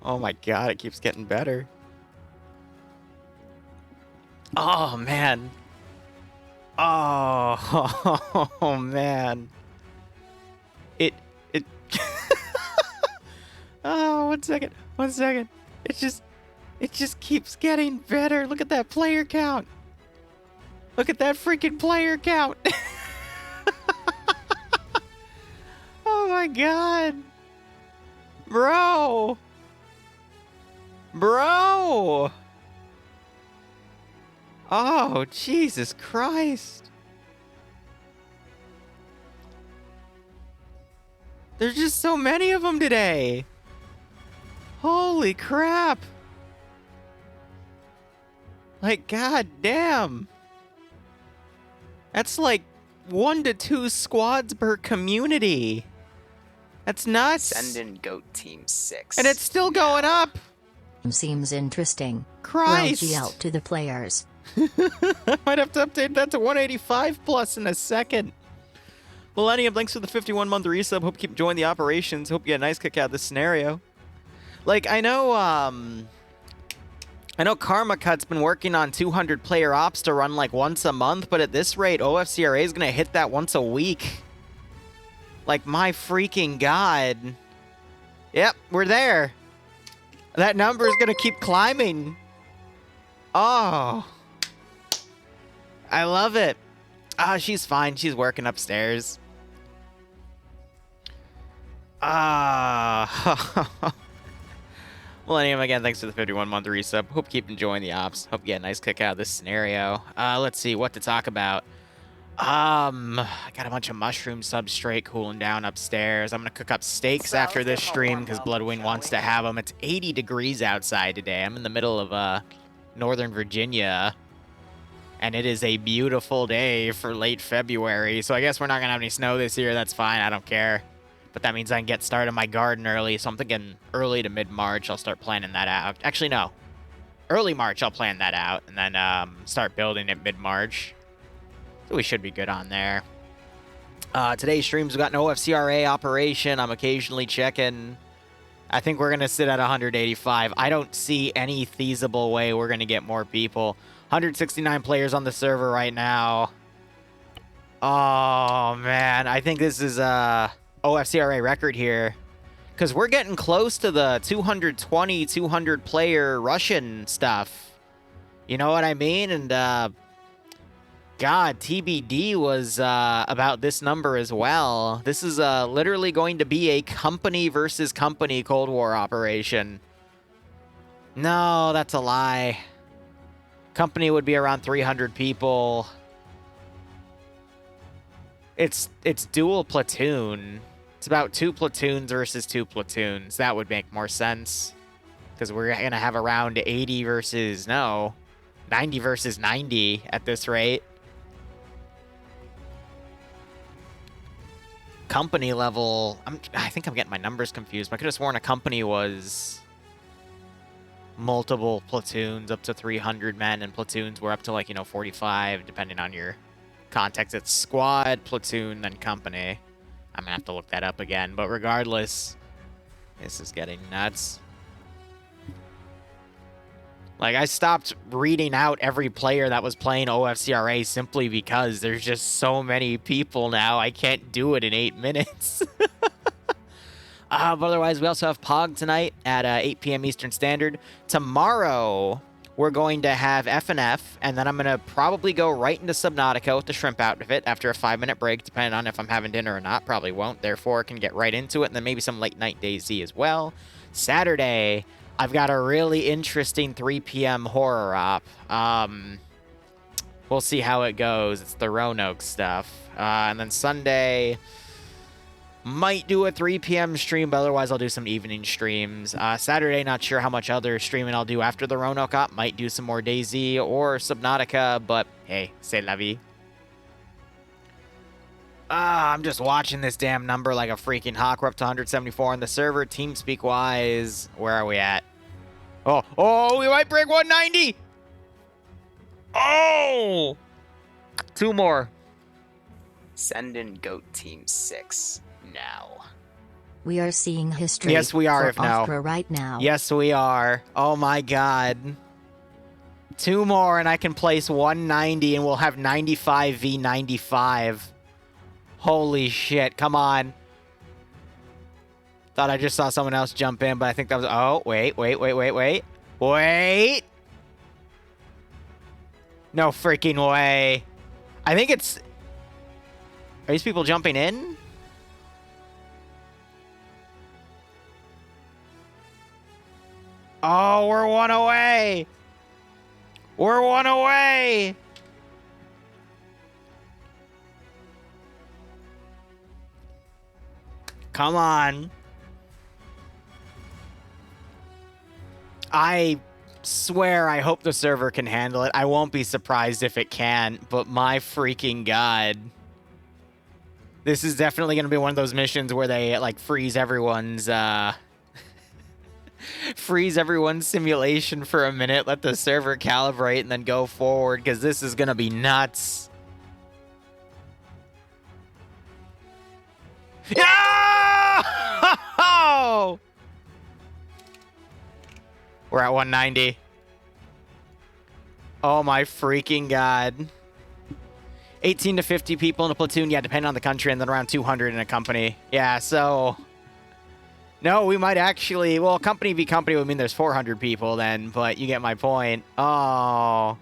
Oh my god, it keeps getting better. Oh, man. Oh, oh man. It... Oh, 1 second. 1 second. It just keeps getting better. Look at that player count. Look at that freaking player count. Oh my god. Bro. Bro. Oh, Jesus Christ. There's just so many of them today. Holy crap. Like, god damn. That's like 1 to 2 squads per community. That's nuts. Send in Goat Team 6. And it's still going up. Seems interesting. Christ. Well, GL to the players. Might have to update that to 185 plus in a second. Millennium, thanks for the 51-month resub. Hope you keep enjoying the operations. Hope you get a nice kick out of this scenario. Like, I know Karma Cut's been working on 200 player ops to run like once a month, but at this rate, OFCRA is gonna hit that once a week. Like, my freaking god. Yep, we're there. That number is gonna keep climbing. Oh. I love it. Ah, she's fine. She's working upstairs. Ah. Millennium, again, thanks for the 51-month resub. Hope you keep enjoying the ops. Hope you get a nice kick out of this scenario. Let's see what to talk about. I got a bunch of mushroom substrate cooling down upstairs. I'm gonna cook up steaks after this stream because Bloodwing wants to have them. It's 80 degrees outside today. I'm in the middle of Northern Virginia, and it is a beautiful day for late February. So I guess we're not gonna have any snow this year. That's fine. I don't care. But that means I can get started my garden early. So I'm thinking early to mid-March. I'll start planning that out. Actually, no. Early March, I'll plan that out, and then start building it mid-March. So we should be good on there. Today's streams, we've got an OFCRA operation. I'm occasionally checking. I think we're going to sit at 185. I don't see any feasible way we're going to get more people. 169 players on the server right now. Oh, man. I think this is a OFCRA record here. Because we're getting close to the 220, 200 player Russian stuff. You know what I mean? And, God, TBD was about this number as well. This is literally going to be a company versus company Cold War operation. No, that's a lie. Company would be around 300 people. It's dual platoon. It's about 2 platoons versus 2 platoons. That would make more sense. Because we're going to have around 80 versus, no, 90 versus 90 at this rate. Company level, I think I'm getting my numbers confused. I could have sworn a company was multiple platoons up to 300 men, and platoons were up to, like, 45, depending on your context. It's squad, platoon, then company. I'm gonna have to look that up again, but regardless, this is getting nuts. Like, I stopped reading out every player that was playing OFCRA simply because there's just so many people now. I can't do it in 8 minutes. But otherwise, we also have POG tonight at 8 p.m. Eastern Standard. Tomorrow, we're going to have FNF, and then I'm going to probably go right into Subnautica with the shrimp outfit after a 5-minute break, depending on if I'm having dinner or not. Probably won't, therefore can get right into it, and then maybe some late-night DayZ as well. Saturday, I've got a really interesting 3 p.m. horror op. We'll see how it goes. It's the Roanoke stuff. And then Sunday, might do a 3 p.m. stream, but otherwise I'll do some evening streams. Saturday, not sure how much other streaming I'll do after the Roanoke op. Might do some more DayZ or Subnautica, but hey, c'est la vie. I'm just watching this damn number like a freaking hawk. We're up to 174 on the server. TeamSpeak-wise, where are we at? Oh, we might break 190! Oh! 2 more. Send in Goat Team 6 now. We are seeing history. Yes, we are, for if no. OFCA right now. Yes, we are. Oh my god. 2 more and I can place 190 and we'll have 95 v 95. Holy shit, come on. Thought I just saw someone else jump in, but I think that was... Oh, wait. Wait! No freaking way. I think it's... Are these people jumping in? Oh, we're 1 away! We're 1 away! Come on. I swear I hope the server can handle it. I won't be surprised if it can, but my freaking god. This is definitely going to be one of those missions where they, like, freeze everyone's simulation for a minute, let the server calibrate, and then go forward, because this is going to be nuts. Yeah! We're at 190. Oh my freaking god. 18 to 50 people in a platoon, yeah, depending on the country, and then around 200 in a company. Yeah, so... No, we might actually... Well, company v company would mean there's 400 people then, but you get my point. Oh.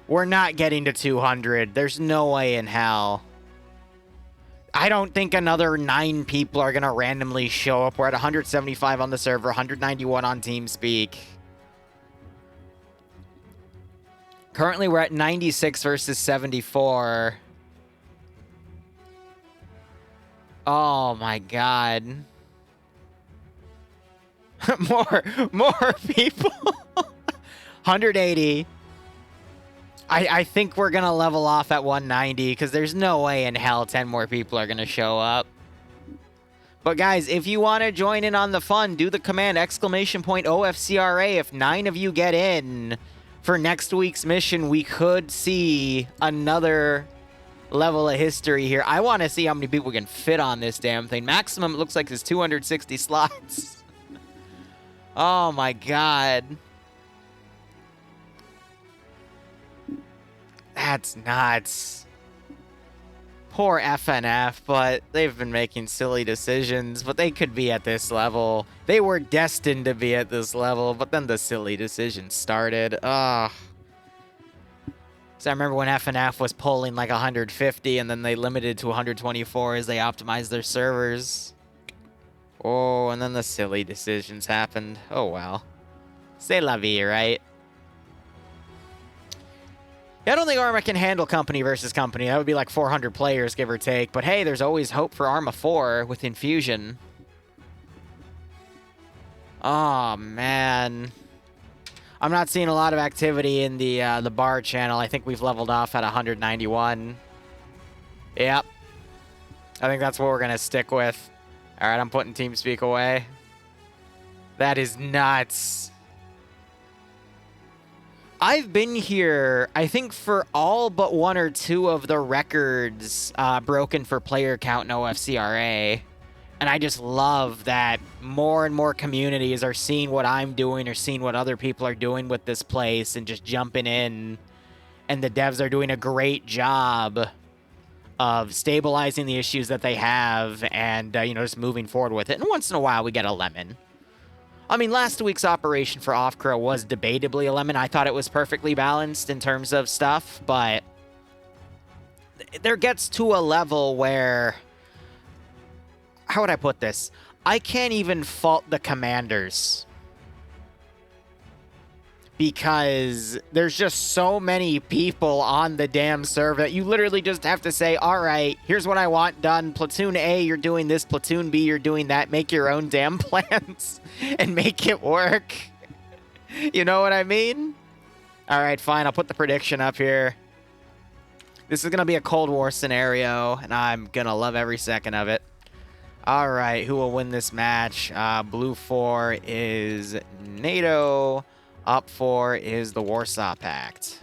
We're not getting to 200. There's no way in hell. I don't think another 9 people are going to randomly show up. We're at 175 on the server, 191 on TeamSpeak. Currently, we're at 96 versus 74. Oh, my God. more people. 180. I think we're going to level off at 190 because there's no way in hell 10 more people are going to show up. But guys, if you want to join in on the fun, do the command !OFCRA. If 9 of you get in for next week's mission, we could see another level of history here. I want to see how many people can fit on this damn thing. Maximum, it looks like, is 260 slots. Oh my god. That's nuts. Poor FNF, but they've been making silly decisions, but they could be at this level. They were destined to be at this level, but then the silly decisions started. Ugh. So I remember when FNF was pulling like 150, and then they limited to 124 as they optimized their servers. Oh, and then the silly decisions happened. Oh, well. C'est la vie, right? Yeah, I don't think Arma can handle company versus company. That would be like 400 players, give or take. But hey, there's always hope for Arma 4 with Infusion. Oh, man. I'm not seeing a lot of activity in the bar channel. I think we've leveled off at 191. Yep. I think that's what we're going to stick with. All right, I'm putting TeamSpeak away. That is nuts. I've been here, I think, for all but 1 or 2 of the records broken for player count in OFCRA. And I just love that more and more communities are seeing what I'm doing or seeing what other people are doing with this place and just jumping in. And the devs are doing a great job of stabilizing the issues that they have and, you know, just moving forward with it. And once in a while, we get a lemon. I mean, last week's operation for OFCA was debatably a lemon. I thought it was perfectly balanced in terms of stuff, but there gets to a level where... How would I put this? I can't even fault the commanders. Because there's just so many people on the damn server that you literally just have to say, all right, here's what I want done. Platoon A, you're doing this. Platoon B, you're doing that. Make your own damn plans and make it work. You know what I mean? All right, fine. I'll put the prediction up here. This is going to be a Cold War scenario, and I'm going to love every second of it. All right, who will win this match? Blue 4 is NATO. Up 4 is the Warsaw Pact.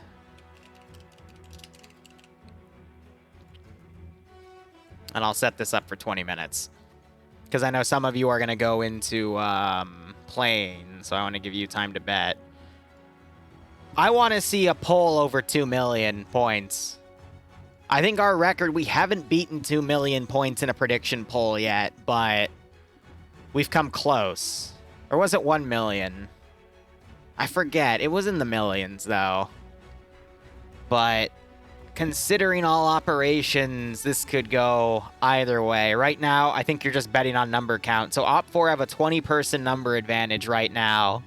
And I'll set this up for 20 minutes. because I know some of you are going to go into playing, so I want to give you time to bet. I want to see a poll over 2 million points. I think our record, we haven't beaten 2 million points in a prediction poll yet, but we've come close. Or was it 1 million? I forget. It was in the millions, though. But considering all operations, this could go either way. Right now, I think you're just betting on number count. So Op4 have a 20-person number advantage right now.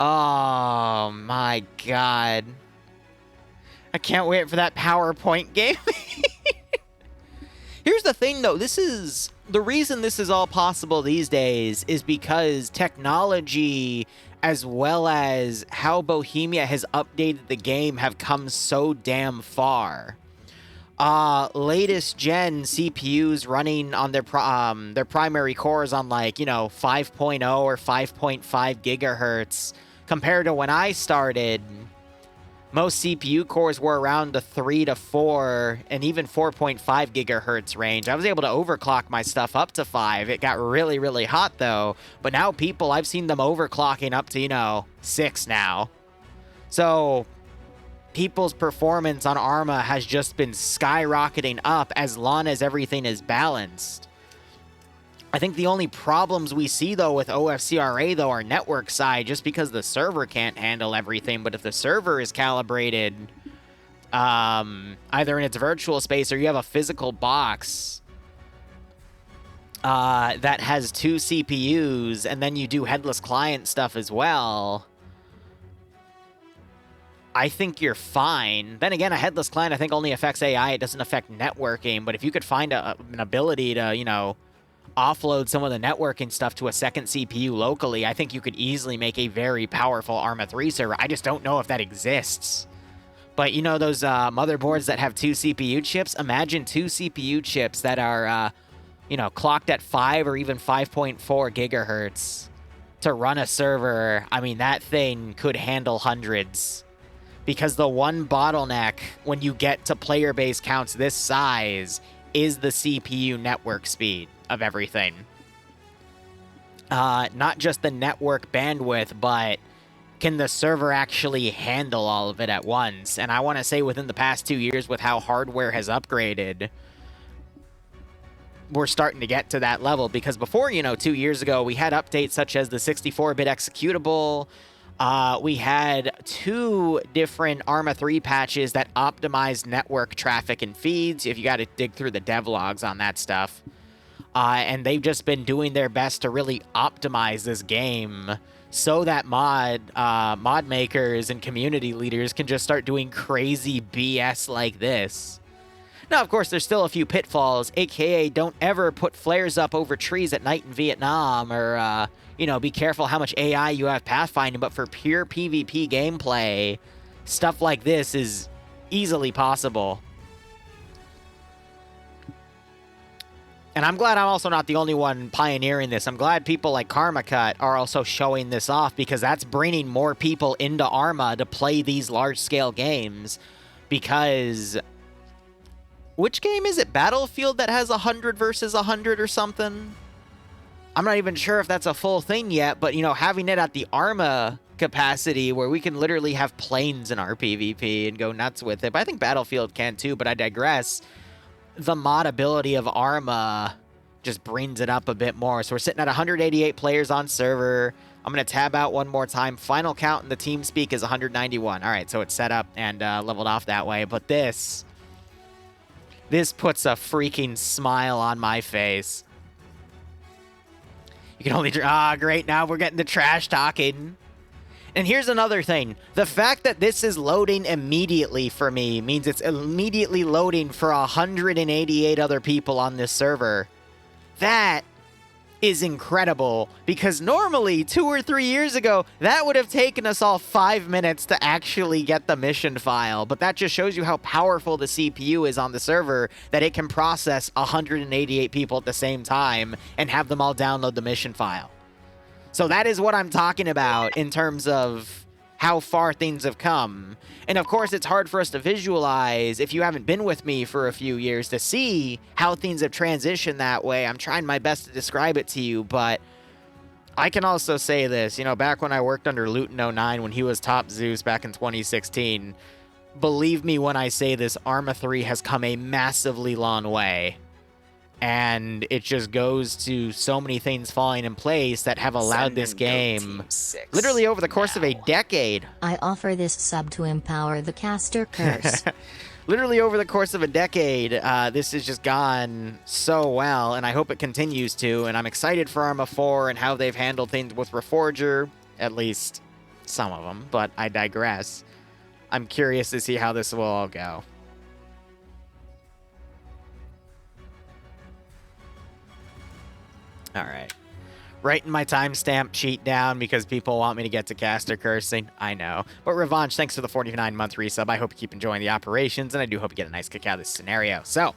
Oh, my God. I can't wait for that PowerPoint game. Here's the thing, though. The reason this is all possible these days is because technology, as well as how Bohemia has updated the game, have come so damn far. Latest gen CPUs running on their primary cores on, like, 5.0 or 5.5 gigahertz, compared to when I started, most CPU cores were around the 3 to 4 and even 4.5 gigahertz range. I was able to overclock my stuff up to 5. It got really, really hot, though. But now I've seen them overclocking up to, 6 now. So people's performance on Arma has just been skyrocketing up as long as everything is balanced. I think the only problems we see, though, with OFCRA, though, are network side, just because the server can't handle everything. But if the server is calibrated, either in its virtual space or you have a physical box that has 2 CPUs, and then you do headless client stuff as well, I think you're fine. Then again, a headless client, I think, only affects AI. It doesn't affect networking. But if you could find an ability to, offload some of the networking stuff to a second CPU locally, I think you could easily make a very powerful Arma 3 server. I just don't know if that exists. But those motherboards that have 2 CPU chips? Imagine 2 CPU chips that are, clocked at 5 or even 5.4 gigahertz to run a server. I mean, that thing could handle hundreds. Because the one bottleneck when you get to player base counts this size is the CPU network speed of everything. Not just the network bandwidth, but can the server actually handle all of it at once? And I want to say within the past 2 years, with how hardware has upgraded, we're starting to get to that level. Because before, 2 years ago, we had updates such as the 64-bit executable. We had 2 different Arma 3 patches that optimized network traffic and feeds, if you got to dig through the devlogs on that stuff. And they've just been doing their best to really optimize this game so that mod makers and community leaders can just start doing crazy BS like this. Now, of course, there's still a few pitfalls, aka don't ever put flares up over trees at night in Vietnam, or, be careful how much AI you have pathfinding. But for pure PvP gameplay, stuff like this is easily possible. And I'm glad I'm also not the only one pioneering this. I'm glad people like KarmaCut are also showing this off, because that's bringing more people into Arma to play these large-scale games. Because which game is it? Battlefield that has 100 versus 100 or something? I'm not even sure if that's a full thing yet, but, having it at the Arma capacity where we can literally have planes in our PvP and go nuts with it. But I think Battlefield can too, but I digress. The mod ability of Arma just brings it up a bit more. So we're sitting at 188 players on server. I'm going to tab out one more time. Final count in the TeamSpeak is 191. All right, so it's set up and leveled off that way. But this puts a freaking smile on my face. You can only... great. Now we're getting the trash talking. And here's another thing. The fact that this is loading immediately for me means it's immediately loading for 188 other people on this server. That is incredible, because normally 2 or 3 years ago, that would have taken us all 5 minutes to actually get the mission file. But that just shows you how powerful the CPU is on the server, that it can process 188 people at the same time and have them all download the mission file. So that is what I'm talking about in terms of how far things have come. And of course, it's hard for us to visualize if you haven't been with me for a few years to see how things have transitioned that way. I'm trying my best to describe it to you, but I can also say this, you know, back when I worked under Luton09 when he was top Zeus back in 2016, believe me when I say this, Arma 3 has come a massively long way. And it just goes to so many things falling in place that have allowed this game, literally over the course of a decade. I offer this sub to empower the caster curse. Literally over the course of a decade, this has just gone so well, and I hope it continues to. And I'm excited for Arma 4 and how they've handled things with Reforger, at least some of them, but I digress. I'm curious to see how this will all go. All right. Writing my timestamp sheet down because people want me to get to caster cursing. I know. But Revanche, thanks for the 49-month resub. I hope you keep enjoying the operations, and I do hope you get a nice kick out of this scenario. So,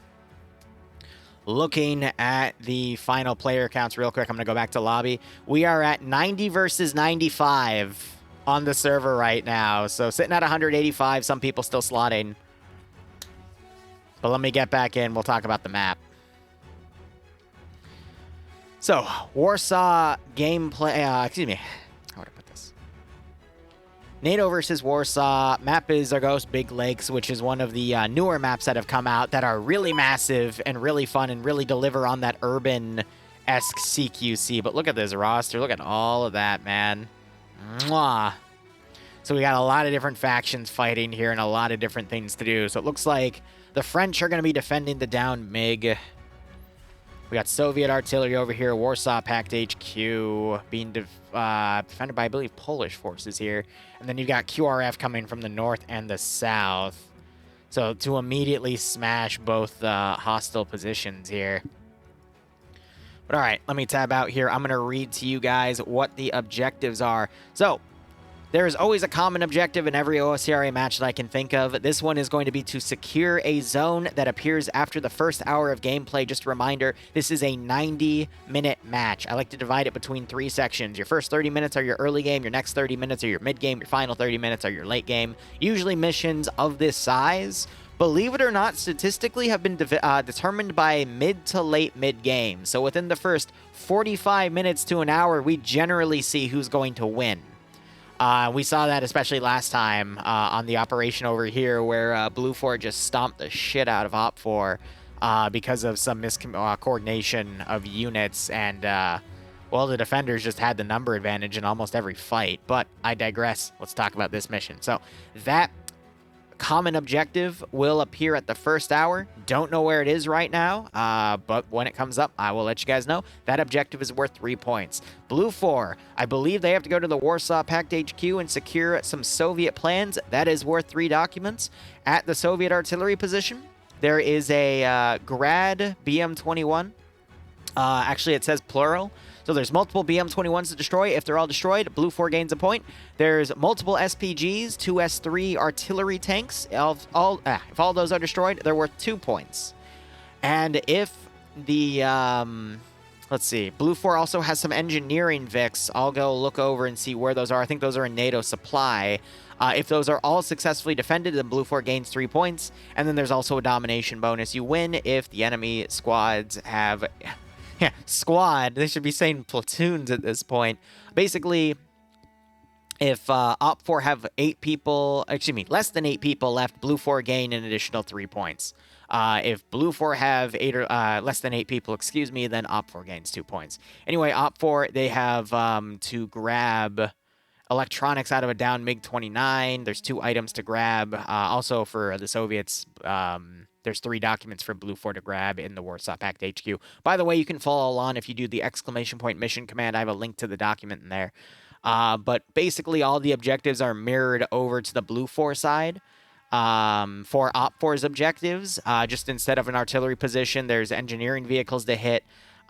looking at the final player counts real quick, I'm going to go back to lobby. We are at 90 versus 95 on the server right now. So, sitting at 185, some people still slotting. But let me get back in. We'll talk about the map. So, Warsaw gameplay, excuse me, how would I put this? NATO versus Warsaw, map is Argos Big Lakes, which is one of the newer maps that have come out that are really massive and really fun and really deliver on that urban-esque CQC. But look at this roster, look at all of that, man. Mwah. So we got a lot of different factions fighting here and a lot of different things to do. So it looks like the French are going to be defending the down MiG. We got Soviet artillery over here, Warsaw Pact HQ being defended by, I believe, Polish forces here. And then you got QRF coming from the north and the south. So to immediately smash both hostile positions here. But all right, let me tab out here. I'm going to read to you guys what the objectives are. So there is always a common objective in every OFCA match that I can think of. This one is going to be to secure a zone that appears after the first hour of gameplay. Just a reminder, this is a 90-minute match. I like to divide it between 3 sections. Your first 30 minutes are your early game, your next 30 minutes are your mid-game, your final 30 minutes are your late game. Usually missions of this size, believe it or not, statistically have been determined by mid to late mid-game. So within the first 45 minutes to an hour, we generally see who's going to win. We saw that especially last time on the operation over here where Blue 4 just stomped the shit out of Op 4 because of some miscoordination of units. And, well, the defenders just had the number advantage in almost every fight. But I digress. Let's talk about this mission. So that common objective will appear at the first hour. Don't know where it is right now, but when it comes up, I will let you guys know. That objective is worth 3 points. Blue 4, I believe they have to go to the Warsaw Pact HQ and secure some Soviet plans. That is worth 3 documents. At the Soviet artillery position, there is a Grad BM-21. Actually, it says plural. So there's multiple BM-21s to destroy. If they're all destroyed, Blue 4 gains a point. There's multiple SPGs, 2 S3 artillery tanks. If all those are destroyed, they're worth 2 points. And if the, let's see, Blue 4 also has some engineering Vics. I'll go look over and see where those are. I think those are in NATO supply. If those are all successfully defended, then Blue 4 gains 3 points. And then there's also a domination bonus. You win if the enemy squads have... Yeah, squad. They should be saying platoons at this point. Basically, if Op 4 have 8 people, excuse me, less than 8 people left, Blue 4 gain an additional 3 points. If Blue 4 have 8 or less than 8 people, excuse me, then Op 4 gains 2 points. Anyway, Op 4, they have to grab electronics out of a down MiG-29. There's 2 items to grab. Also for the Soviets, there's 3 documents for Blue 4 to grab in the Warsaw Pact HQ. By the way, you can follow along if you do the ! mission command. I have a link to the document in there. But basically, all the objectives are mirrored over to the Blue 4 side. For Op 4's objectives, just instead of an artillery position, there's engineering vehicles to hit.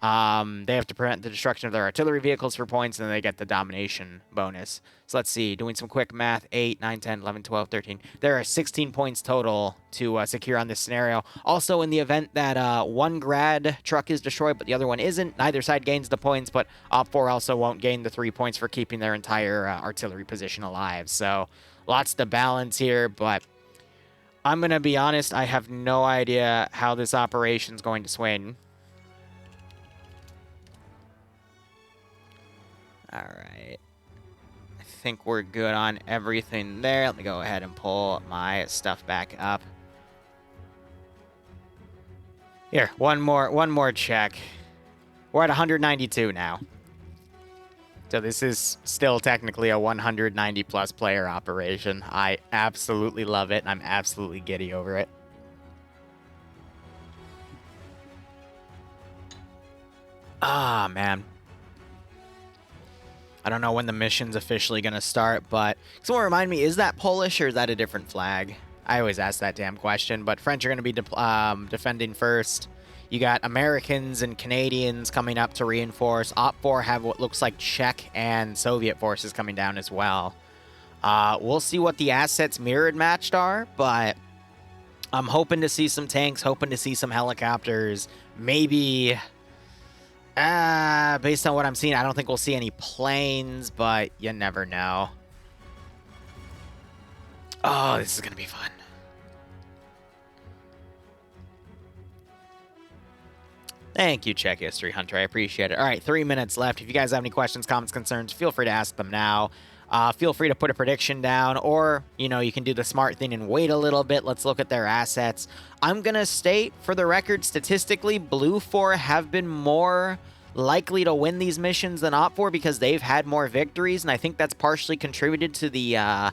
They have to prevent the destruction of their artillery vehicles for points, and then they get the domination bonus. So let's see, doing some quick math, 8, 9, 10, 11, 12, 13. There are 16 points total to secure on this scenario. Also, in the event that one grad truck is destroyed, but the other one isn't, neither side gains the points, but Op4 also won't gain the 3 points for keeping their entire artillery position alive. So lots to balance here, but I'm going to be honest, I have no idea how this operation's going to swing. All right. I think we're good on everything there. Let me go ahead and pull my stuff back up. Here, one more check. We're at 192 now. So this is still technically a 190 plus player operation. I absolutely love it, and I'm absolutely giddy over it. Ah, man. I don't know when the mission's officially going to start, but someone remind me, is that Polish or is that a different flag? I always ask that damn question, but French are going to be defending first. You got Americans and Canadians coming up to reinforce. Op4 have what looks like Czech and Soviet forces coming down as well. We'll see what the assets mirrored matched are, but I'm hoping to see some tanks, hoping to see some helicopters, maybe... based on what I'm seeing, I don't think we'll see any planes, but you never know. Oh, this is going to be fun. Thank you, Czech History Hunter. I appreciate it. All right, 3 minutes left. If you guys have any questions, comments, concerns, feel free to ask them now. Feel free to put a prediction down, or, you know, you can do the smart thing and wait a little bit. Let's look at their assets. I'm going to state, for the record, statistically, Blue 4 have been more likely to win these missions than Op 4 because they've had more victories, and I think that's partially contributed to the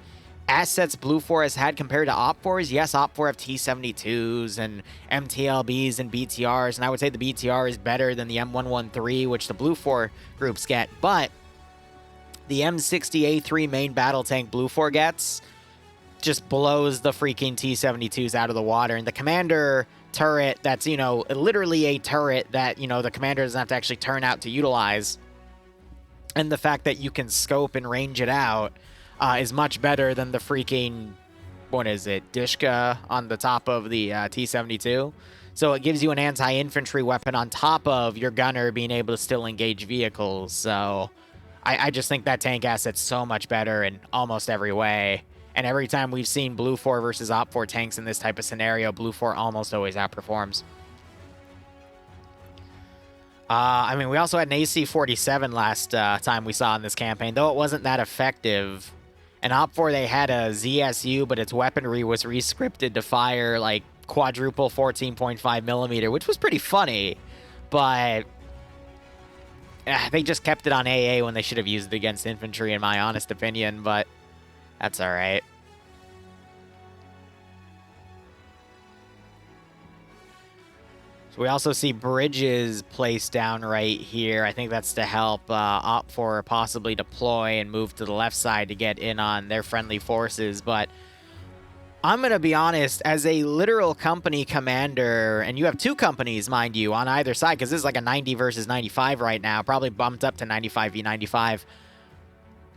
assets Blue 4 has had compared to Op 4's. Yes, Op 4 have T-72s and MTLBs and BTRs, and I would say the BTR is better than the M113, which the Blue 4 groups get, but the M60A3 main battle tank Blue 4 gets just blows the freaking T-72s out of the water. And the commander turret that's, you know, literally a turret that, you know, the commander doesn't have to actually turn out to utilize. And the fact that you can scope and range it out is much better than the freaking, what is it, Dishka on the top of the T-72. So it gives you an anti-infantry weapon on top of your gunner being able to still engage vehicles. So I just think that tank asset's so much better in almost every way. And every time we've seen Blue 4 versus Op 4 tanks in this type of scenario, Blue 4 almost always outperforms. I mean, we also had an AC-47 last time we saw in this campaign, though it wasn't that effective. And Op 4, they had a ZSU, but its weaponry was rescripted to fire, like, quadruple 14.5 millimeter, which was pretty funny. But they just kept it on AA when they should have used it against infantry, in my honest opinion, but that's all right. So we also see bridges placed down right here. I think that's to help Op 4 possibly deploy and move to the left side to get in on their friendly forces, but I'm going to be honest, as a literal company commander, and you have two companies, mind you, on either side, because this is like a 90 versus 95 right now, probably bumped up to 95 v 95.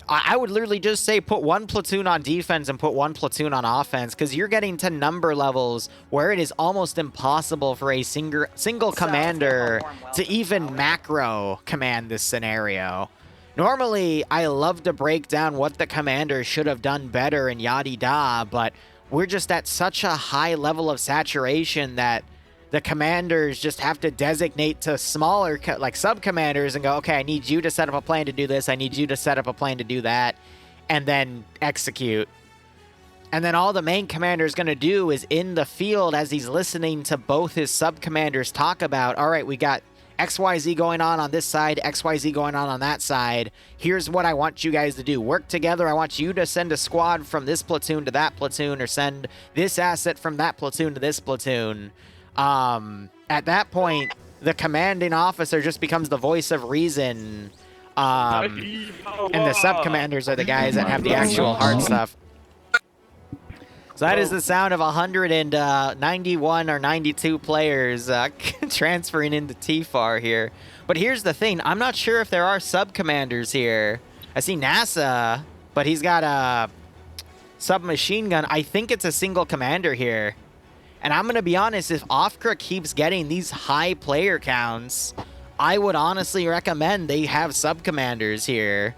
I would literally just say put one platoon on defense and put one platoon on offense, because you're getting to number levels where it is almost impossible for a single commander to even macro command this scenario. Normally, I love to break down what the commander should have done better and yada-da, but we're just at such a high level of saturation that the commanders just have to designate to smaller, like, sub-commanders and go, okay, I need you to set up a plan to do this, I need you to set up a plan to do that, and then execute. And then all the main commander is going to do is in the field, as he's listening to both his sub-commanders talk about, all right, we got XYZ going on this side, XYZ going on that side. Here's what I want you guys to do. Work together. I want you to send a squad from this platoon to that platoon, or send this asset from that platoon to this platoon. At that point, the commanding officer just becomes the voice of reason. And the sub-commanders are the guys that have the actual hard stuff. So that is the sound of 191 or 92 players transferring into TFAR here. But here's the thing. I'm not sure if there are sub-commanders here. I see NASA, but he's got a submachine gun. I think it's a single commander here. And I'm going to be honest, if OFCA keeps getting these high player counts, I would honestly recommend they have sub-commanders here.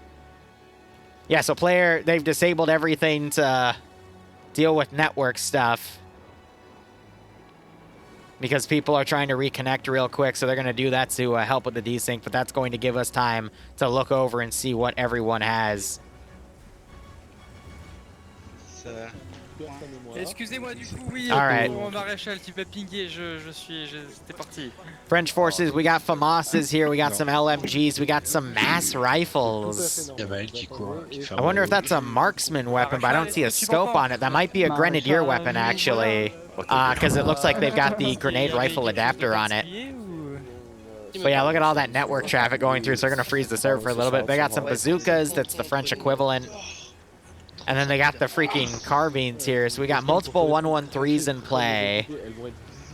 Yeah, so they've disabled everything to deal with network stuff. Because people are trying to reconnect real quick, so they're going to do that to help with the desync, but that's going to give us time to look over and see what everyone has. Excusez-moi du coup, oui, All right. pour Maréchal, tu peux pinguer, c'était parti. French forces, we got FAMASs here, we got some LMGs, we got some mass rifles. I wonder if that's a marksman weapon, but I don't see a scope on it. That might be a grenadier weapon, actually, because it looks like they've got the grenade rifle adapter on it. But yeah, look at all that network traffic going through, so they're going to freeze the server for a little bit. They got some bazookas, that's the French equivalent. And then they got the freaking carbines here. So we got multiple 113s in play.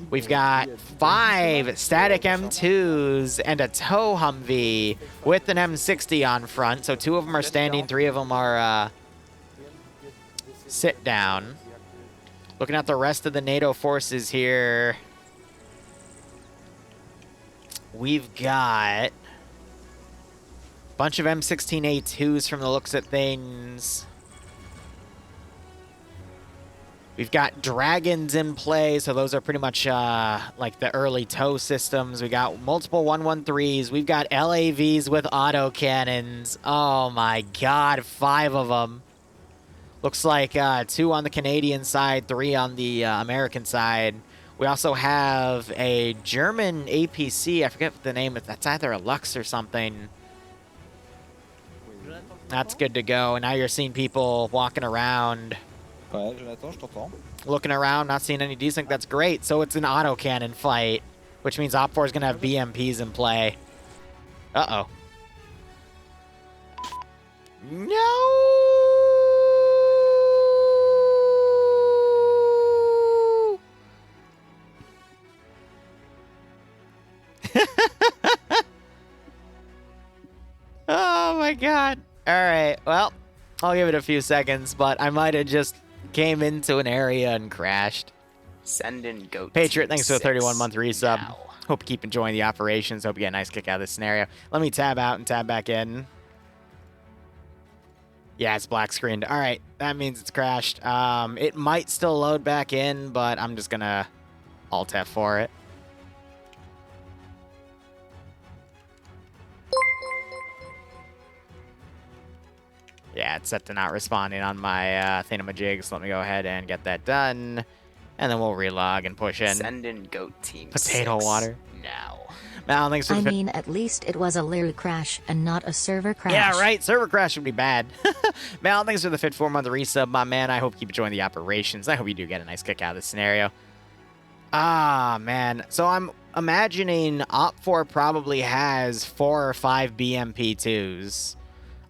We've got 5 static M2s and a tow Humvee with an M60 on front. So 2 of them are standing, 3 of them are sit down. Looking at the rest of the NATO forces here. We've got a bunch of M16A2s from the looks of things. We've got dragons in play, so those are pretty much like the early tow systems. We got multiple 113s. We've got LAVs with autocannons. Oh my god, 5 of them. Looks like 2 on the Canadian side, 3 on the American side. We also have a German APC. I forget the name. That's either a Lux or something. That's good to go. And now you're seeing people walking around. Looking around, not seeing any desync. That's great. So it's an autocannon fight, which means Op4 is going to have BMPs in play. Uh-oh. No! Oh my god. All right. Well, I'll give it a few seconds, but I might have just came into an area and crashed. Send in goat. Patriot, thanks for the 6 31-month resub. now. Hope you keep enjoying the operations. Hope you get a nice kick out of this scenario. Let me tab out and tab back in. Yeah, it's black screened. All right, that means it's crashed. It might still load back in, but I'm just gonna Alt F for it. Yeah, it's set to not responding on my thingamajig, so let me go ahead and get that done. And then we'll relog and push in. Send in goat team. Potato 6 water. now. Mal, thanks for I the mean, at least it was a Liru crash and not a server crash. Yeah, right. Server crash would be bad. Mal, thanks for the 4-month resub, my man. I hope you keep enjoying the operations. I hope you do get a nice kick out of this scenario. Ah, man. So I'm imagining Op4 probably has 4 or 5 BMP2s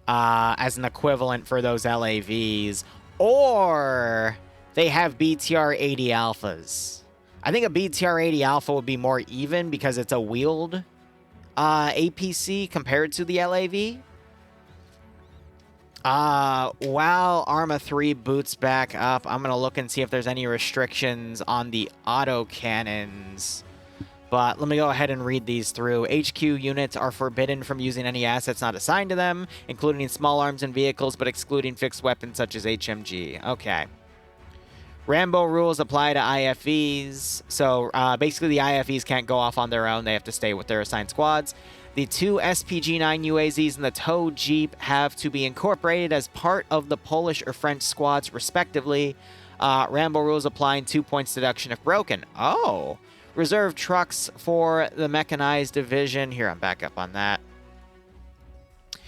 as an equivalent for those LAVs. Or they have BTR-80 alphas. I think a BTR-80 alpha would be more even because it's a wheeled APC compared to the LAV. While Arma 3 boots back up, I'm going to look and see if there's any restrictions on the autocannons. But let me go ahead and read these through. HQ units are forbidden from using any assets not assigned to them, including small arms and vehicles, but excluding fixed weapons such as HMG. Okay. Rambo rules apply to IFVs. So basically the IFVs can't go off on their own. They have to stay with their assigned squads. The 2 SPG-9 UAZs and the tow Jeep have to be incorporated as part of the Polish or French squads, respectively. Rambo rules applying 2 points deduction if broken. Oh. Reserve trucks for the mechanized division. Here, I'm back up on that.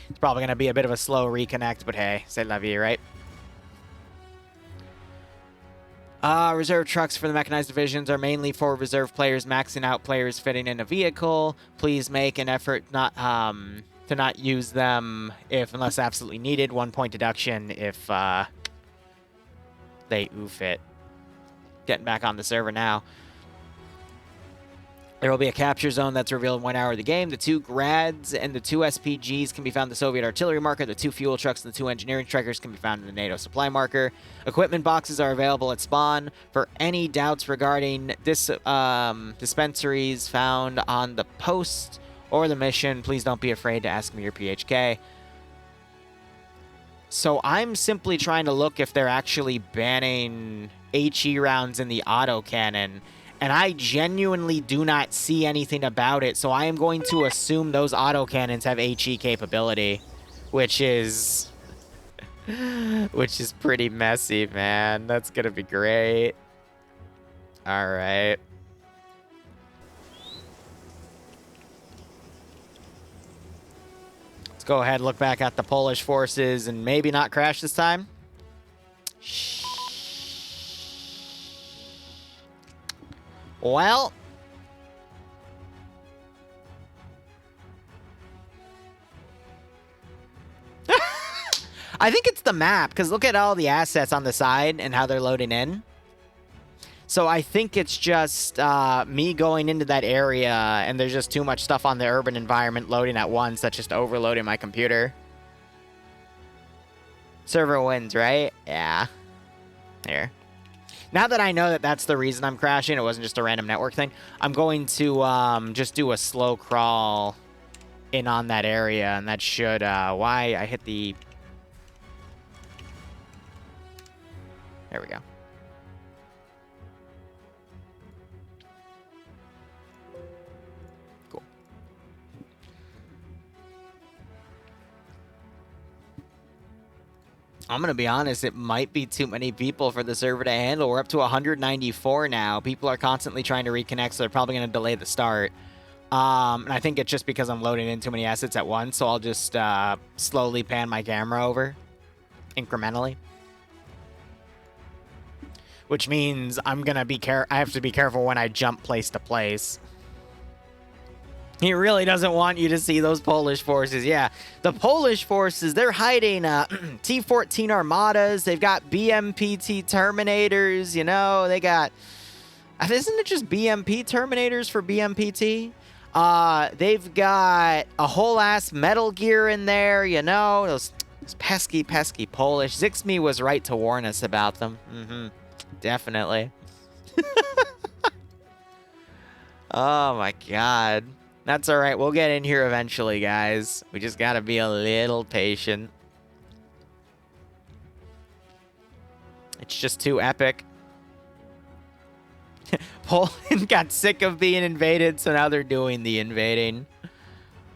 It's probably going to be a bit of a slow reconnect, but hey, c'est la vie, right? Reserve trucks for the mechanized divisions are mainly for reserve players maxing out players fitting in a vehicle. Please make an effort not to not use them unless absolutely needed. 1 point deduction if they oof it. Getting back on the server now. There will be a capture zone that's revealed in 1 hour of the game. The 2 grads and the 2 SPGs can be found in the Soviet artillery marker. The 2 fuel trucks and the 2 engineering strikers can be found in the NATO supply marker. Equipment boxes are available at spawn. For any doubts regarding this dispensaries found on the post or the mission, please don't be afraid to ask me your PHK. So I'm simply trying to look if they're actually banning HE rounds in the autocannon. And I genuinely do not see anything about it, so I am going to assume those autocannons have HE capability, which is pretty messy, man. That's gonna be great. All right. Let's go ahead and look back at the Polish forces and maybe not crash this time. Well, I think it's the map, because look at all the assets on the side and how they're loading in. So I think it's just me going into that area, and there's just too much stuff on the urban environment loading at once that's just overloading my computer. Server wins, right? Yeah. Here. Now that I know that that's the reason I'm crashing, it wasn't just a random network thing, I'm going to just do a slow crawl in on that area, and that should, why I hit the... There we go. Cool. I'm going to be honest, it might be too many people for the server to handle. We're up to 194 now. People are constantly trying to reconnect, so they're probably going to delay the start. And I think it's just because I'm loading in too many assets at once, so I'll just slowly pan my camera over incrementally. Which means I'm going to I have to be careful when I jump place to place. He really doesn't want you to see those Polish forces. Yeah, the Polish forces, they're hiding T-14 Armadas. They've got BMPT Terminators, you know. They got... Isn't it just BMP Terminators for BMPT? They've got a whole-ass Metal Gear in there, you know. Those pesky, pesky Polish. Zixme was right to warn us about them. Definitely. Oh, my God. That's all right. We'll get in here eventually, guys. We just got to be a little patient. It's just too epic. Poland got sick of being invaded, so now they're doing the invading.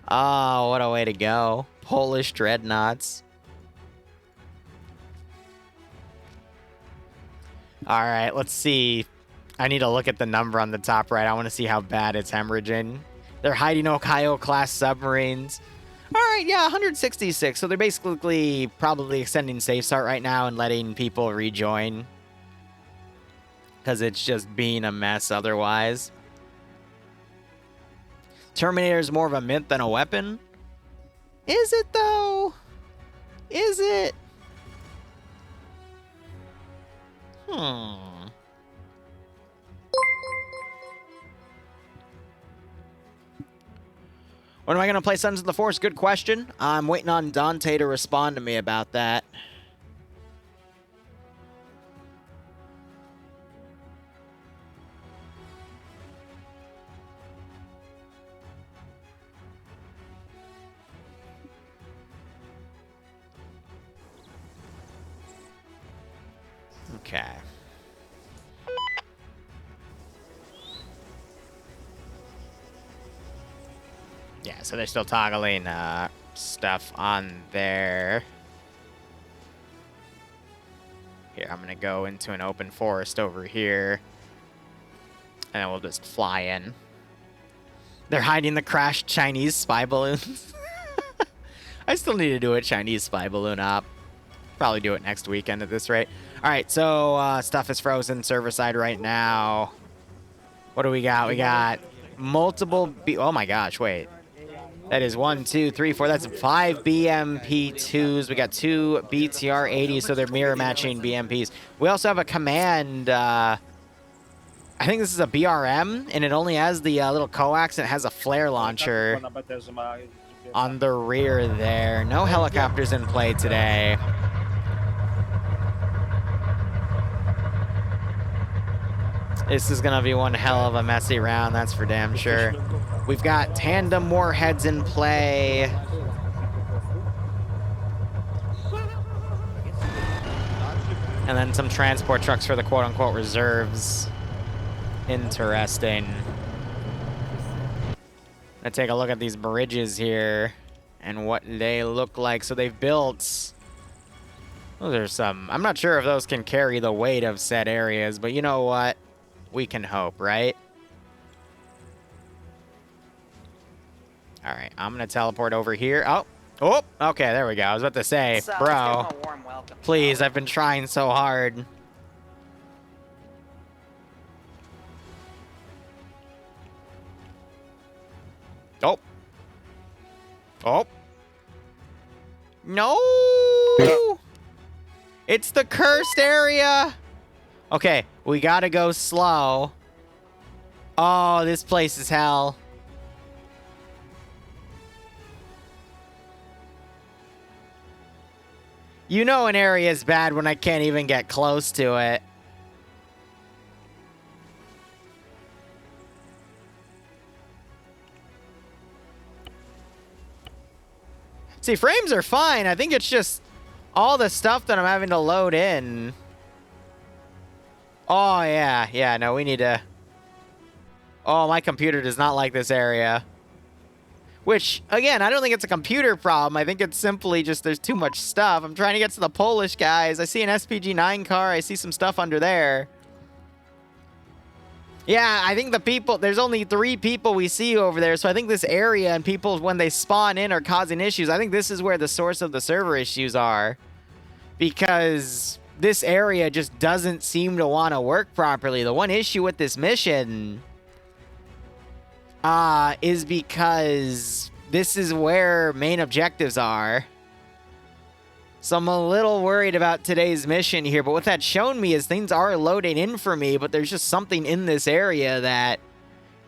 Oh, what a way to go. Polish dreadnoughts. All right, let's see. I need to look at the number on the top right. I want to see how bad it's hemorrhaging. They're hiding Ohio-class submarines. All right, yeah, 166. So they're basically probably extending safe start right now and letting people rejoin. Because it's just being a mess otherwise. Terminator is more of a myth than a weapon. Is it, though? Is it? When am I going to play Sons of the Force? Good question. I'm waiting on Dante to respond to me about that. Okay. Yeah, so they're still toggling stuff on there. Here, I'm going to go into an open forest over here. And then we'll just fly in. They're hiding the crashed Chinese spy balloons. I still need to do a Chinese spy balloon op. Probably do it next weekend at this rate. All right, so stuff is frozen server side right now. What do we got? We got multiple... oh my gosh, wait. That is 1, 2, 3, 4. That's 5 BMP2s. We got 2 BTR-80s, so they're mirror matching BMPs. We also have a command I think this is a BRM, and it only has the little coax, and it has a flare launcher on the rear there. No helicopters in play today. This is gonna be one hell of a messy round, that's for damn sure. We've got tandem warheads in play. And then some transport trucks for the quote-unquote reserves. Interesting. Let's take a look at these bridges here and what they look like. So they've built... Those are some... I'm not sure if those can carry the weight of said areas, but you know what? We can hope, right? All right, I'm going to teleport over here. Oh, okay, there we go. I was about to say, So, bro, let's give him a warm welcome. please, I've been trying so hard. Oh. Oh. No! It's the cursed area! Okay, we gotta go slow. Oh, this place is hell. You know an area is bad when I can't even get close to it. See, frames are fine. I think it's just all the stuff that I'm having to load in. Oh, yeah. Yeah, no, we need to... Oh, my computer does not like this area. Which, again, I don't think it's a computer problem. I think it's simply just there's too much stuff. I'm trying to get to the Polish guys. I see an SPG-9 car. I see some stuff under there. Yeah, I think the people... There's only 3 people we see over there. So I think this area and people, when they spawn in, are causing issues. I think this is where the source of the server issues are. Because this area just doesn't seem to want to work properly. The one issue with this mission... is because this is where main objectives are. So I'm a little worried about today's mission here, but what that's shown me is things are loading in for me, but there's just something in this area that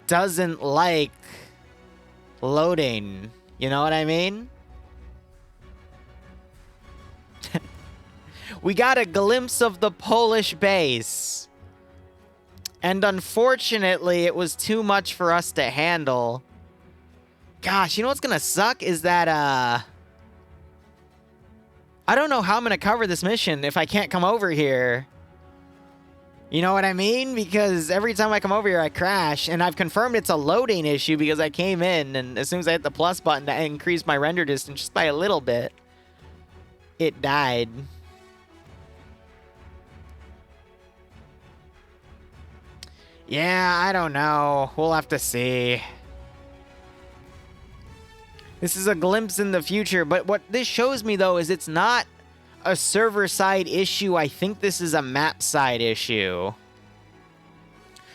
doesn't like loading. You know what I mean? We got a glimpse of the Polish base. And unfortunately, it was too much for us to handle. Gosh, you know what's gonna suck is that, I don't know how I'm gonna cover this mission if I can't come over here. You know what I mean? Because every time I come over here, I crash. And I've confirmed it's a loading issue because I came in, and as soon as I hit the plus button to increase my render distance just by a little bit, it died. Yeah, I don't know. We'll have to see. This is a glimpse in the future, but what this shows me, though, is it's not a server-side issue. I think this is a map-side issue.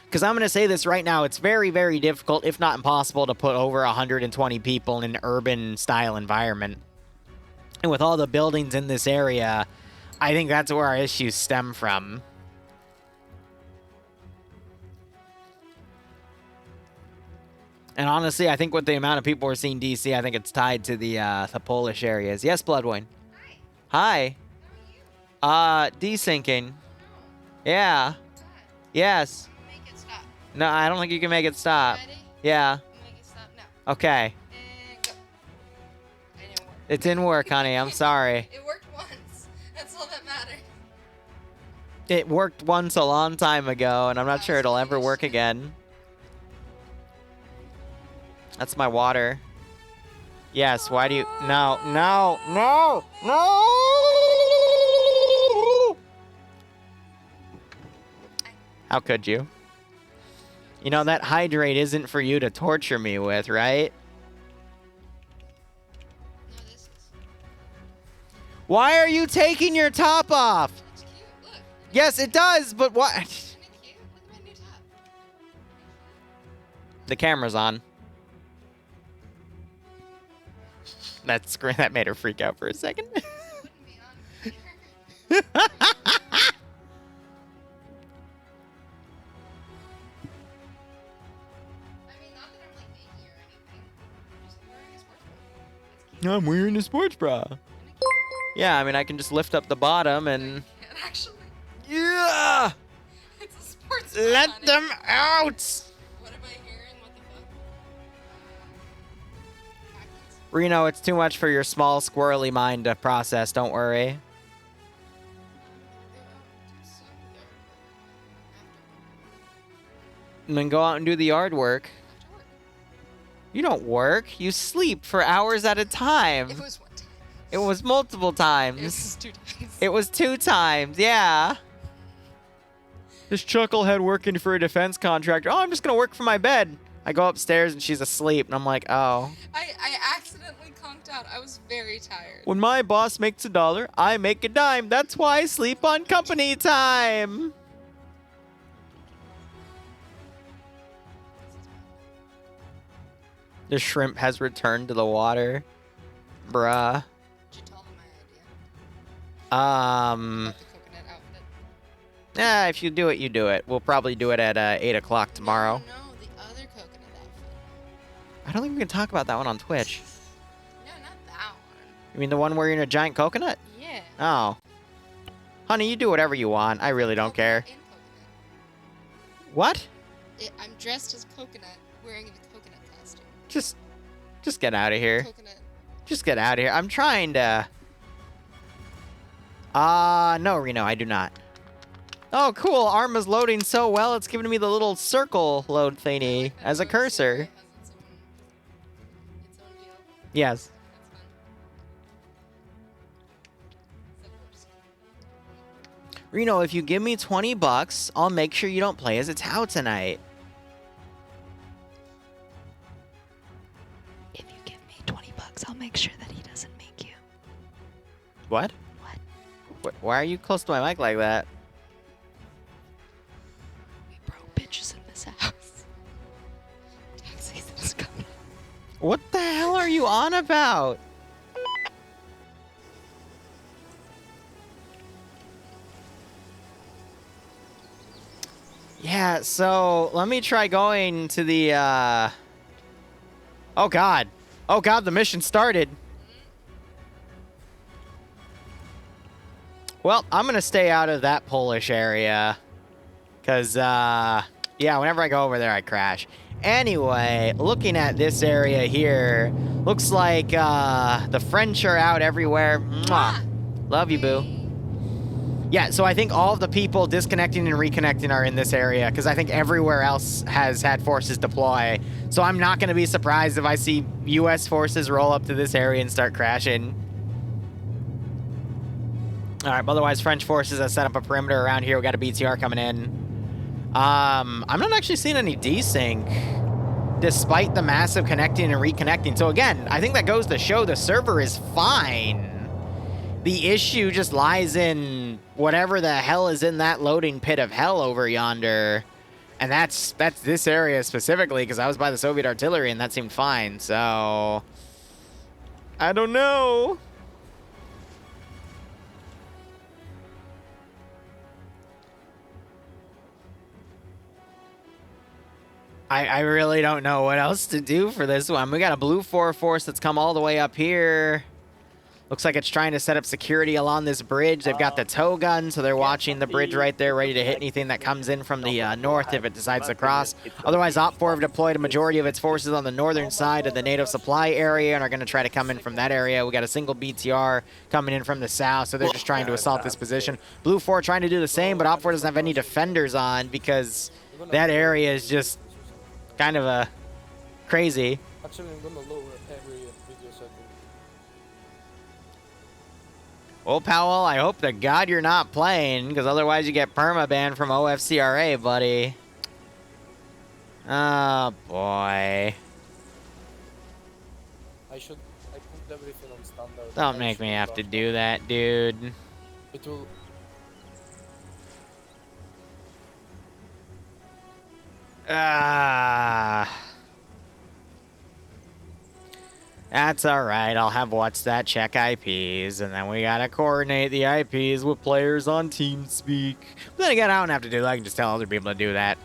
Because I'm going to say this right now. It's very, very difficult, if not impossible, to put over 120 people in an urban-style environment. And with all the buildings in this area, I think that's where our issues stem from. And honestly, I think with the amount of people we're seeing DC, I think it's tied to the Polish areas. Yes, Bloodwine. Hi. Hi. Desyncing. Yeah. Yes. Make it stop. No, I don't think you can make it stop. Ready? Yeah. Make it stop now. Okay. And go. It didn't work. It didn't work, honey. I'm sorry. It worked once. That's all that mattered. It worked once a long time ago, and I'm not sure it'll ever work again. That's my water. Yes, why do you... No, no, no, no! How could you? You know, that hydrate isn't for you to torture me with, right? No, this is. Why are you taking your top off? It's cute. Look. Yes, it does, but what? Isn't it cute? Look at my new top. The camera's on. That made her freak out for a second. It wouldn't be on. I'm wearing a sports bra. Yeah, I mean, I can just lift up the bottom and... And actually, Yeah! it's a sports bra, Let honey. them out! What am I hearing? What the fuck? Backwards. Reno, it's too much for your small, squirrely mind to process. Don't worry. And then go out and do the yard work. After work. You don't work. You sleep for hours at a time. It was one time. It was multiple It times. was 2 times. It was 2 times, yeah. This chucklehead working for a defense contractor. Oh, I'm just gonna work from my bed. I go upstairs and she's asleep, and I'm like, oh. I accidentally conked out. I was very tired. When my boss makes $1, I make a dime. That's why I sleep on company time. The shrimp has returned to the water. Bruh. Did you tell them my idea? Um, About the coconut outfit? yeah, if you do it, you do it. We'll probably do it at 8 o'clock tomorrow. No, the other coconut outfit. I don't think we can talk about that one on Twitch. No, not that one. You mean the one where you're in a giant coconut? Yeah. Oh. Honey, you do whatever you want. I really don't care. Coconut and coconut. What? I'm dressed as coconut, wearing the coconut costume. Just get out of here. Coconut. Just get out of here. I'm trying to... no, Reno, I do not. Oh, cool. Arma's loading so well, it's giving me the little circle load thingy as a cursor. It has its own deal. Yes. That's fun. Except for Reno, if you give me $20, I'll make sure you don't play as a Tau tonight. If you give me $20, I'll make sure that he doesn't make you. What? What? Why are you close to my mic like that? We broke bitches in this house. Tax season is coming. What the hell are you on about? Yeah, so let me try going to the, Oh, God. Oh, God, the mission started. Well, I'm going to stay out of that Polish area. Because, yeah, whenever I go over there, I crash. Anyway, looking at this area here, looks like, the French are out everywhere. Mwah. Love you, boo. Yeah, so I think all of the people disconnecting and reconnecting are in this area, because I think everywhere else has had forces deploy. So I'm not going to be surprised if I see U.S. forces roll up to this area and start crashing. All right, but otherwise, French forces have set up a perimeter around here. We got a BTR coming in. I'm not actually seeing any desync, despite the massive connecting and reconnecting. So again, I think that goes to show the server is fine. The issue just lies in whatever the hell is in that loading pit of hell over yonder. And that's this area specifically, because I was by the Soviet artillery and that seemed fine, so... I don't know. I really don't know what else to do for this one. We got a blue 4 force that's come all the way up here. Looks like it's trying to set up security along this bridge. They've got the tow gun, so they're watching the bridge right there, ready to hit anything that comes in from the north if it decides to cross. Otherwise, Op4 have deployed a majority of its forces on the northern side of the NATO supply area and are going to try to come in from that area. We got a single BTR coming in from the south, so they're just trying to assault this position. Blue 4 trying to do the same, but Op4 doesn't have any defenders on because that area is just kind of a crazy. Actually, I'm gonna lower every video setting. Well, Powell, I hope to God you're not playing, because otherwise you get perma-banned from OFCRA, buddy. Oh, boy. I put everything on standard. Don't make me have to do that, dude. It will. That's alright, I'll have what's that check IPs, and then we gotta coordinate the IPs with players on TeamSpeak. But then again, I don't have to do that, I can just tell other people to do that.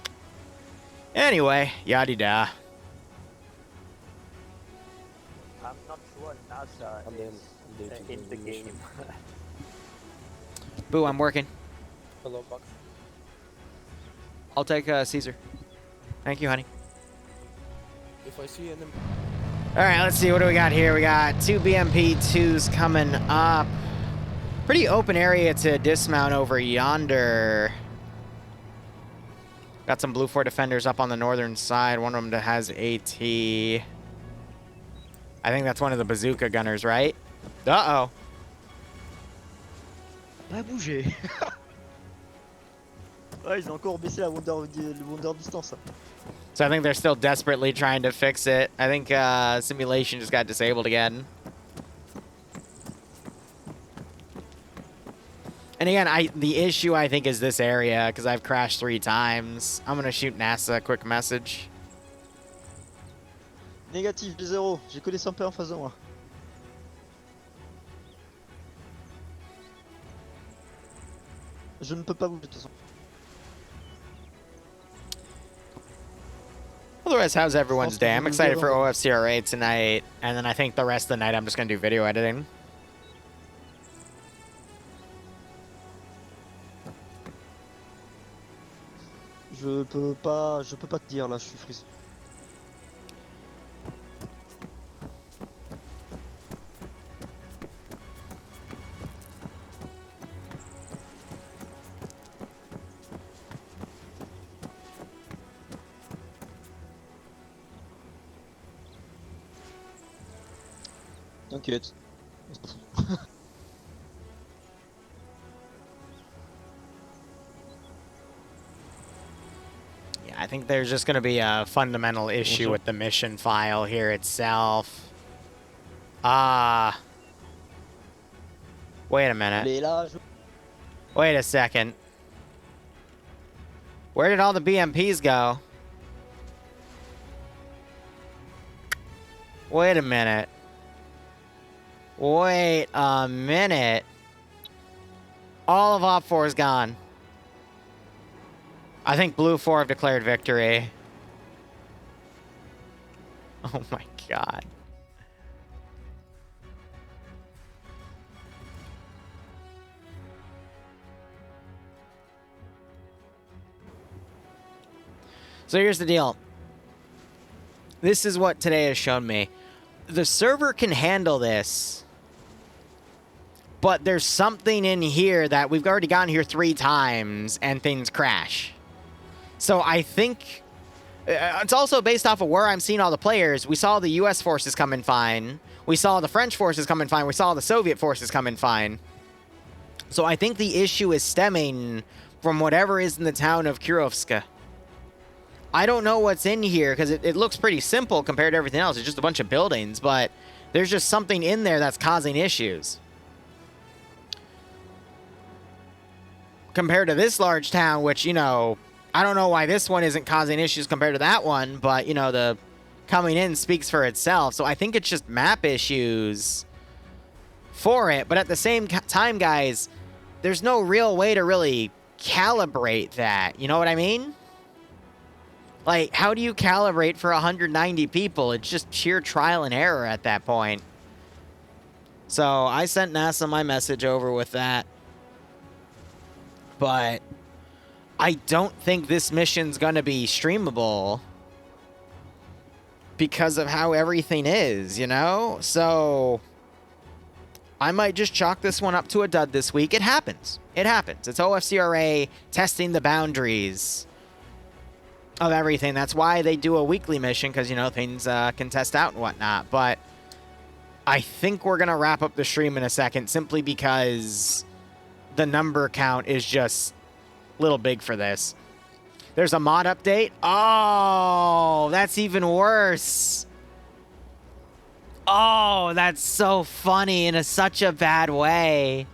Anyway, yada-da. I'm not sure now outside. And then In the game. Boo, I'm working. Hello, Buck. I'll take Caesar. Thank you, honey. If I see enemy, All right, let's see. What do we got here? We got 2 BMP-2s coming up. Pretty open area to dismount over yonder. Got some Blue 4 defenders up on the northern side. One of them that has AT. I think that's one of the bazooka gunners, right? Uh-oh. Pas bouger. Ouais, ils ont encore baissé le Wonder distance. So I think they're still desperately trying to fix it. I think simulation just got disabled again. And again, the issue I think is this area because I've crashed 3 times. I'm gonna shoot NASA a quick message. Négatif, j'ai 0. J'ai que des sampés en face de moi. Je ne peux pas bouger de toute façon. Otherwise, how's everyone's day? I'm excited for Zero. OFCRA tonight, and then I think the rest of the night I'm just gonna do video editing. Je peux pas te dire là, je suis frise. T'inquiète. Yeah, I think there's just going to be a fundamental issue with the mission file here itself. Wait a minute. Mais là, Wait a second. Where did all the BMPs go? Wait a minute. Wait a minute. All of Op 4 is gone. I think Blue 4 have declared victory. Oh my god. So here's the deal. This is what today has shown me. The server can handle this, but there's something in here that we've already gotten here 3 times and things crash. So I think it's also based off of where I'm seeing all the players. We saw the US forces come in fine. We saw the French forces come in fine. We saw the Soviet forces come in fine. So I think the issue is stemming from whatever is in the town of Kirovska. I don't know what's in here because it looks pretty simple compared to everything else. It's just a bunch of buildings, but there's just something in there that's causing issues. Compared to this large town, which, you know, I don't know why this one isn't causing issues compared to that one, but, you know, the coming in speaks for itself. So I think it's just map issues for it. But at the same time, guys, there's no real way to really calibrate that. You know what I mean? Like, how do you calibrate for 190 people? It's just sheer trial and error at that point. So I sent NASA my message over with that. But I don't think this mission's going to be streamable because of how everything is, you know? So I might just chalk this one up to a dud this week. It happens. It happens. It's OFCRA testing the boundaries of everything. That's why they do a weekly mission, because, you know, things can test out and whatnot. But I think we're going to wrap up the stream in a second simply because the number count is just a little big for this. There's a mod update. Oh, that's even worse. Oh, that's so funny in such a bad way.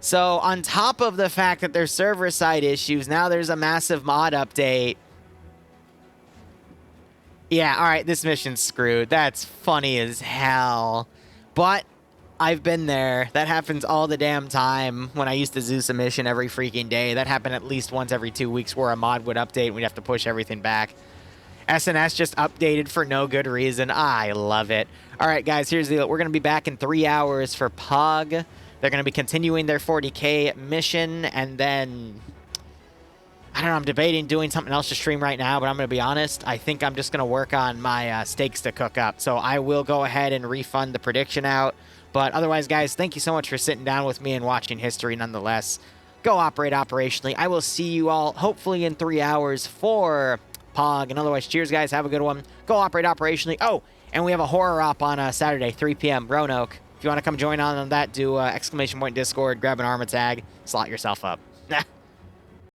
So on top of the fact that there's server-side issues, now there's a massive mod update. Yeah, all right, this mission's screwed. That's funny as hell. But I've been there. That happens all the damn time when I used to Zeus a mission every freaking day. That happened at least once every 2 weeks where a mod would update and we'd have to push everything back. SNS just updated for no good reason. I love it. All right, guys, here's the deal. We're going to be back in 3 hours for POG. They're going to be continuing their 40K mission, and then... I don't know, I'm debating doing something else to stream right now, but I'm going to be honest. I think I'm just going to work on my steaks to cook up. So I will go ahead and refund the prediction out. But otherwise, guys, thank you so much for sitting down with me and watching history nonetheless. Go operate operationally. I will see you all hopefully in 3 hours for POG. And otherwise, cheers, guys. Have a good one. Go operate operationally. Oh, and we have a horror op on Saturday, 3 p.m. Roanoke. If you want to come join on that, do ! Discord, grab an Arma tag, slot yourself up.